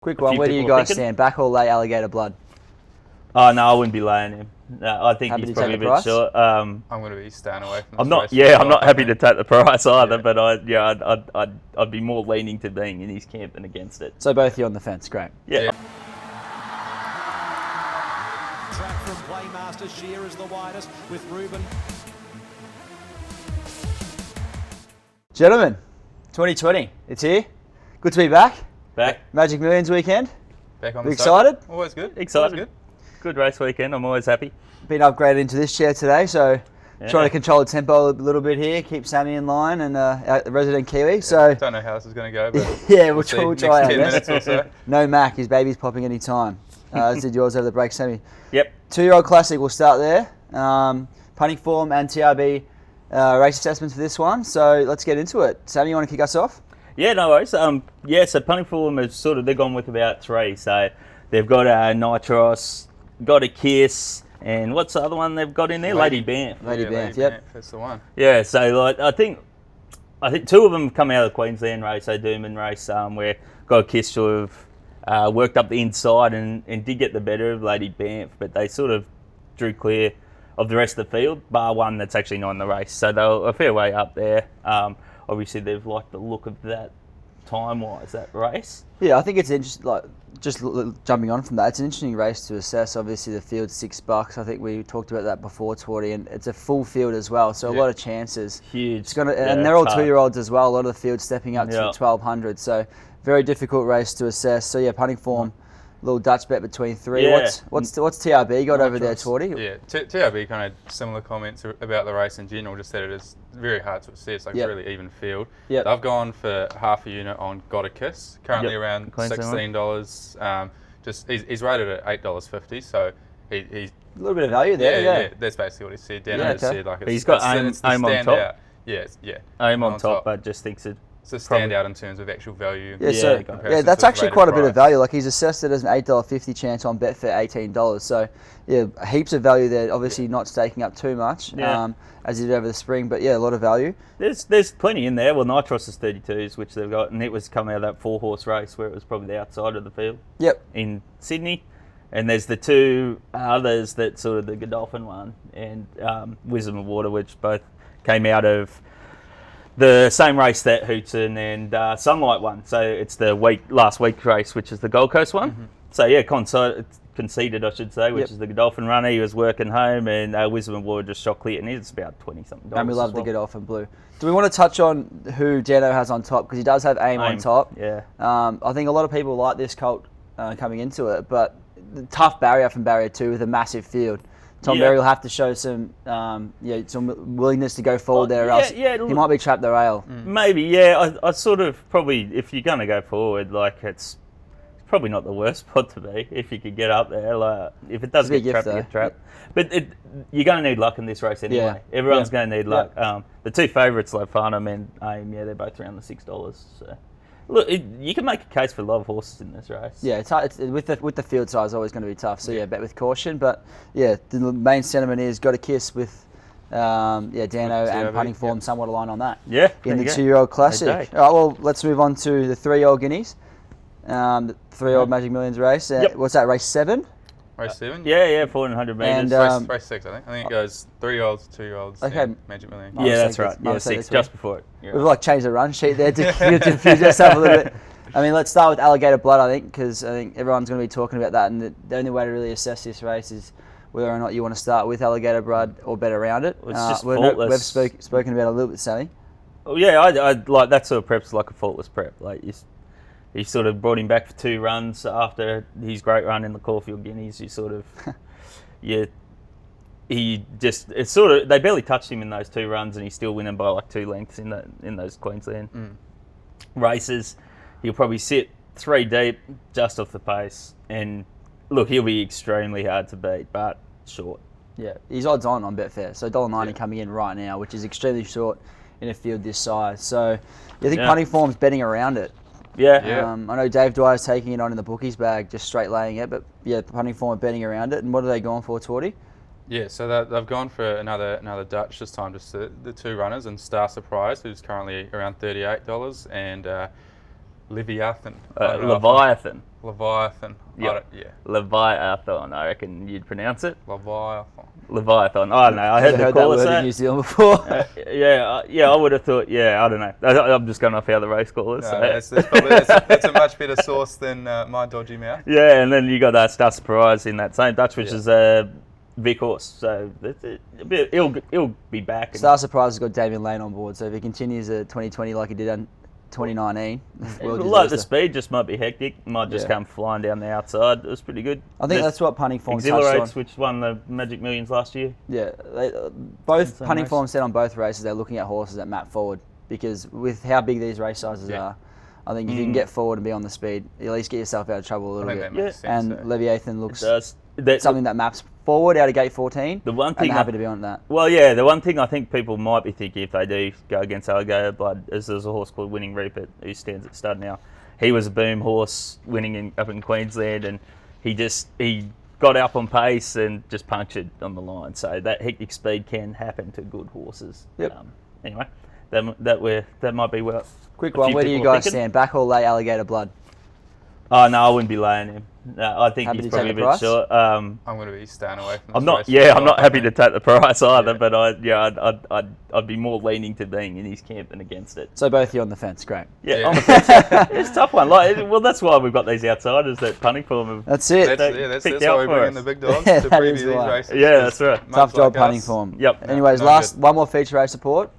Quick one, where do you guys stand? Back or lay Alligator Blood? Oh, no, I wouldn't be laying him. No, I think Happy he's to probably take a the bit price? short. I'm going to be staying away from this I'm not. race Yeah, for I'm not sure, happy I to think. take the price either. Yeah. But I'd be more leaning to being in his camp than against it. So both of you on the fence, great. Yeah. Track from Playmaster. Shear is the widest with Ruben. Gentlemen, 2020, it's here. Good to be back. Back. Magic Millions weekend. Back on You the start. excited? Always good. Excited. Always Good race weekend. I'm always happy. Been upgraded into this chair today, so Yeah. trying to control the tempo a little bit here, keep Sammy in line and the resident Kiwi. So Don't know how this is going to go, but yeah, we'll see. try Next our 10 best. minutes or so. No Mac, his baby's popping any time. As did yours over the break, Sammy. Yep. 2-year-old classic, we'll start there. Punting form and TRB race assessments for this one. So let's get into it. Sammy, you want to kick us off? Yeah, no worries. So punting form is they've gone with about 3. So they've got Nitros, got a Kiss, and what's the other one they've got in there? Lady Banff. Lady Yeah, Banff, Lady yep. Banff, that's the one. Yeah, so I think 2 of them have come out of the Queensland race, so Doomben race, where got a Kiss to have worked up the inside and did get the better of Lady Banff, but they sort of drew clear of the rest of the field, bar one that's actually not in the race. So they're a fair way up there. Obviously, they've liked the look of that time-wise, that race. Yeah, I think it's interesting. Like jumping on from that, it's an interesting race to assess. Obviously, the field's $6. I think we talked about that before, Twardy, and it's a full field as well, so a lot of chances. Huge. It's gonna, Yeah, and they're all it's hard. 2-year-olds as well. A lot of the field stepping up to Yeah. 1200. So very difficult race to assess. So yeah, punting form, little Dutch bet between 3. Yeah. What's TRB got over there, Nitros. Twardy? Yeah, TRB kind of similar comments about the race in general, just that it is very hard to assess, like Yep. it's really even field. Yep. They've gone for half a unit on Got a Kiss, currently Yep. around Queensland one. $16. He's rated at $8.50, so he's A little bit of value there. Yeah. that's basically what he said. Dan Yeah, has okay. said like He's got it's the aim on top. standout. Yeah, yeah. Aim on top, but just thinks it. It's a probably- standout in terms of actual value. Yeah, Yeah, so in comparison that's to his actually rated quite a bit of price. value. Like he's assessed it as an $8.50 chance on Betfair, $18. So yeah, heaps of value there. Obviously not staking up too much, Yeah. as he did over the spring, but yeah, a lot of value. There's plenty in there. Well, Nitros is 32s, which they've got, and it was coming out of that 4-horse race where it was probably the outside of the field Yep. in Sydney. And there's the 2 others that sort of the Godolphin one and Wisdom of Water, which both came out of the same race that Hootson and Sunlight won. So it's the last week race, which is the Gold Coast one. Mm-hmm. So yeah, conceded, I should say, which Yep. is the Godolphin runner. He was working home, and Wisdom of Water just shot clear, and it's about $20-something. And we love as the well. Godolphin blue. Do we want to touch on who Dano has on top? Because he does have aim on top. Yeah. I think a lot of people like this colt coming into it, but the tough barrier from barrier 2 with a massive field. Tom Yeah. Berry will have to show some willingness to go forward there, or yeah, else yeah, he look- might be trapped the rail. Maybe, yeah. I sort of probably, if you're going to go forward, like it's probably not the worst spot to be if you could get up there. Like if it does It's a big get trapped, gift, you get though. trapped. But you're going to need luck in this race anyway. Yeah. Everyone's Yeah. going to need luck. The 2 favourites, like Farnham and Aim, yeah, they're both around the $6. So look, you can make a case for a lot of horses in this race. Yeah, it's hard. It's, with the field size, always going to be tough. So yeah, bet with caution. But yeah, the main sentiment is got a kiss with Dano and TRB, punting form yep. somewhat aligned on that. Yeah. In the there you go. 2-year-old classic. Okay. All right, well, let's move on to the 3-year-old guineas. The 3-year-old Magic Millions race. Yep. What's that, race 7? Race 7? Yeah, 1400 metres. And, Race 6, I think. I think it goes 3-year-olds, 2-year-olds, Okay. and Magic Million. I yeah, was that's thinking- right. I Yeah, was thinking 6, this one. just before it. Yeah. We've changed the run sheet there to confuse yourself a little bit. I mean, let's start with Alligator Blood, I think, because I think everyone's going to be talking about that, and the only way to really assess this race is whether or not you want to start with Alligator Blood or bet around it. Well, it's just we've faultless. spoken about it a little bit, Sammy. Oh, yeah, I like that sort of prep's like a faultless prep. Like you sort of brought him back for 2 runs after his great run in the Caulfield Guineas. You sort of, they barely touched him in those 2 runs, and he's still winning by like 2 lengths in those Queensland races. He'll probably sit 3 deep just off the pace, and look, he'll be extremely hard to beat, but short. Yeah, he's odds on Betfair, so $1.90 Yeah. coming in right now, which is extremely short in a field this size. So I think Yeah. punting form's betting around it. Yeah. Yeah. I know Dave Dwyer's taking it on in the bookies bag, just straight laying it, but yeah, punting form are betting around it. And what are they going for, Twardy? Yeah, so they've gone for another Dutch this time, just the 2 runners, and Star Surprise, who's currently around $38, and Leviathan. I don't know if Leviathan. Leviathan. Yeah. Yeah. Leviathan, I reckon you'd pronounce it. Leviathan. Leviathan. I don't know. I heard the that caller word in say New it. Zealand before. Yeah, I would have thought. Yeah, I don't know. I'm just going off how the race callers No, say it. that's a much better source than my dodgy mouth. Yeah, and then you got Star Surprise in that same Dutch, which is Vic Horse. So he'll be back. Star Surprise has got Damien Lane on board, so if he continues at 2020 like he did in 2019, well Like the deserved it. speed just might be hectic. Might just Yeah. come flying down the outside. It was pretty good. I think that's what Punting Form touched Exhilarates, on. which won the Magic Millions last year. Yeah, both Same Punting race. Form said on both races they're looking at horses that map forward, because with how big these race sizes Yeah. are, I think if you can get forward and be on the speed, you at least get yourself out of trouble a I little think bit. that makes sense. And eh? Leviathan looks Something something that maps forward out of gate 14. The one and thing they're happy to be on that. Well, yeah, the one thing I think people might be thinking if they do go against Alligator Blood is there's a horse called Winning Rupert who stands at stud now. He was a boom horse winning up in Queensland, and he got up on pace and just punctured on the line. So that hectic speed can happen to good horses. Yep. Anyway, that might be well. Quick a one, few where do you people are guys thinking. stand? Back or lay Alligator Blood? Oh no, I wouldn't be laying him. No, I think Happy he's to probably a take bit the price? short. I'm going to be staying away from this I'm not. race for Yeah, a I'm not while, happy I to think. take the price either. Yeah. But I'd be more leaning to being in his camp than against it. So both you on the fence, great. Yeah, Yeah. on the fence. It's a tough one. Well, that's why we've got these outsiders that Punting Form have. That's it. That's picked why out we for bring us. in the big dogs Yeah, to that preview is these why. races. Yeah, that's right. Much Tough job like Punting us. Form. Yep. Anyways, No good. one more feature race support.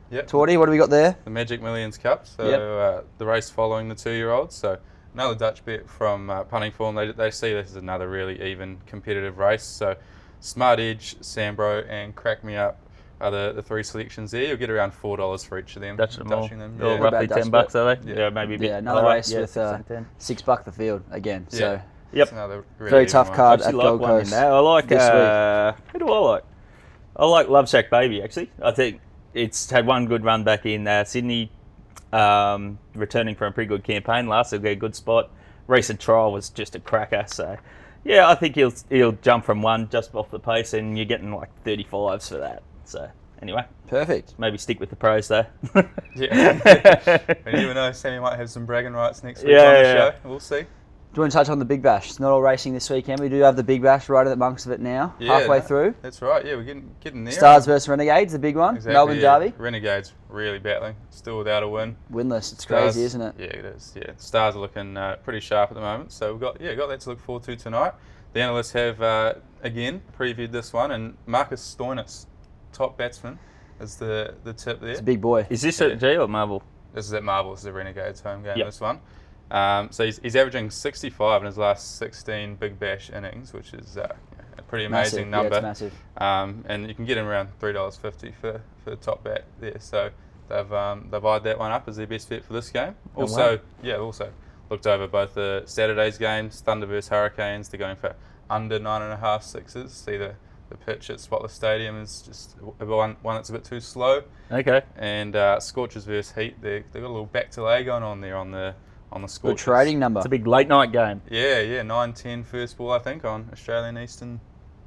Yep. Torty, what do we got there? The Magic Millions Cup. So Yep. the race following the 2-year-olds. So another Dutch bet from Punting Form. They see this as another really even competitive race. So Smart Edge, Sambro, and Crack Me Up are the three selections there. You'll get around $4 for each of them. Dutching them all. Dutching them. They're all Yeah. roughly About Dutch $10, are they? Yeah. Yeah, maybe a bit. Yeah, another higher. race Yeah, with 10. $6 the field again. Yeah. So Yep. It's another really Very even tough one. card. I actually at like Gold one in Coast there. I like this week. who do I like? I like Love Shack Baby actually. I think it's had one good run back in Sydney, returning from a pretty good campaign last. He'll get a good spot. Recent trial was just a cracker. So yeah, I think he'll jump from one just off the pace, and you're getting like 35s for that. So anyway, perfect. maybe stick with the pros though. Yeah. We never know. Sammy might have some bragging rights next week Yeah, on the yeah. show. We'll see. Do you want to touch on the Big Bash? It's not all racing this weekend. We do have the Big Bash right amongst of it now, Yeah, halfway that- through. That's right. Yeah, we're getting there. Stars versus Renegades, the big one. Exactly, Melbourne yeah. Derby. Renegades really battling, still without a win. Winless. It's Stars- crazy, isn't it? Yeah, it is. Yeah, Stars are looking pretty sharp at the moment. So we've got that to look forward to tonight. The analysts have again previewed this one, and Marcus Stoinis, top batsman, is the tip there. It's a big boy. Is this at G or Marvel? This is at Marvel. This is the Renegades home game. Yep. This one. So he's averaging 65 in his last 16 Big Bash innings, which is a pretty amazing Massive. number. Yeah, it's massive. And you can get him around $3.50 for the top bat there. So they've eyed that one up as their best bet for this game. Also looked over both the Saturday's games, Thunder versus Hurricanes. They're going for under 9.5 sixes. See the pitch at Spotless Stadium is just one that's a bit too slow. Okay. And Scorchers versus Heat, they've got a little back to lay going on there on the Good Scorchers. trading number. It's a big late night game. Yeah, 9:10 first ball I think on Australian Eastern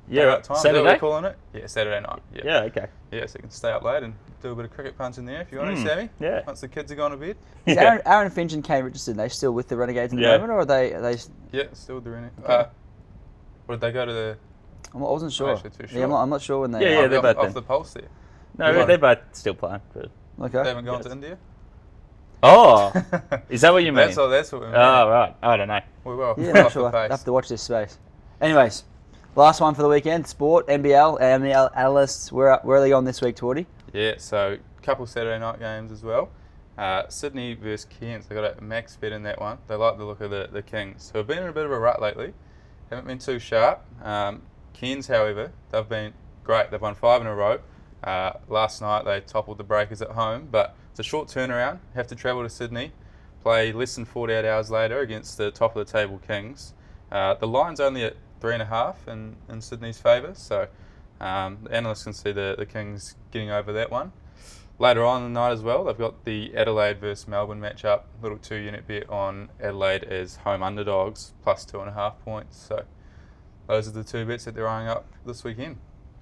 Yeah, Daylight time. Is that what Saturday. we're calling it? Yeah, Saturday night. Yeah. Yeah. Okay. Yeah, so you can stay up late and do a bit of cricket punch in there if you want to, Sammy. Yeah. Once the kids are gone to bed. Is Yeah. Aaron Finch and Kane Richardson, they still with the Renegades at the Yeah. moment, or are they Yeah, still doing it. Okay. Or did they go to the? I wasn't sure. actually too Yeah, sure. I'm not sure when they Yeah, are. they're off, both off there. the pulse there. No, Yeah. they're both still playing. But... Okay. They haven't gone Yes. to India. Oh, is that what you mean? That's what we mean. Oh, right. I don't know. We will. Yeah, We're not off sure. the I pace. have to watch this space. Anyways, last one for the weekend. Sport, NBL, NBL analysts. Where are they on this week, Torty? Yeah, so a couple of Saturday night games as well. Sydney versus Cairns. They got a max bet in that one. They like the look of the Kings, who have been in a bit of a rut lately. Haven't been too sharp. Cairns, however, they've been great. They've won 5 in a row. Last night they toppled the Breakers at home, but it's a short turnaround. Have to travel to Sydney, play less than 48 hours later against the top of the table Kings. The line's only at 3.5 in Sydney's favour, so the analysts can see the Kings getting over that one. Later on in the night as well, they've got the Adelaide versus Melbourne matchup. Little 2-unit bet on Adelaide as home underdogs, plus 2.5 points. So those are the two bets that they're eyeing up this weekend.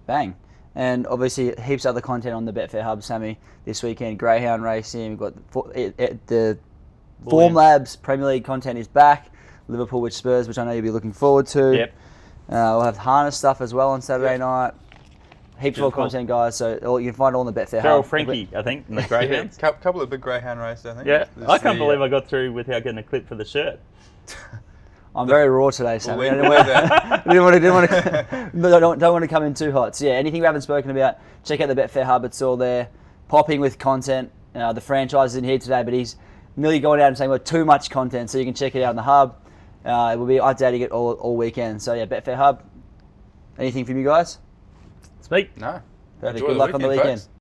Bang. And obviously heaps of other content on the Betfair Hub, Sammy, this weekend. Greyhound racing. We've got the Form Labs Premier League content is back. Liverpool with Spurs, which I know you'll be looking forward to. Yep. We'll have harness stuff as well on Saturday night. Heaps more Beautiful. content, guys. So you can find it all on the Betfair Farrell Hub. Frankie, I think, in the Yeah, Greyhounds. couple of big greyhound races, I think. Yeah, There's I can't the, believe I got through without getting a clip for the shirt. I'm very raw today, Sam. We'll I leave didn't it want there. don't want to come in too hot. So yeah, anything we haven't spoken about, check out the Betfair Hub. It's all there, popping with content. The franchise is in here today, but he's nearly going out and saying, well, too much content, so you can check it out on the Hub. We'll be updating it all weekend. So yeah, Betfair Hub. Anything from you guys? Speak. No. Perfect. Enjoy Good the luck on the weekend, weekend. folks.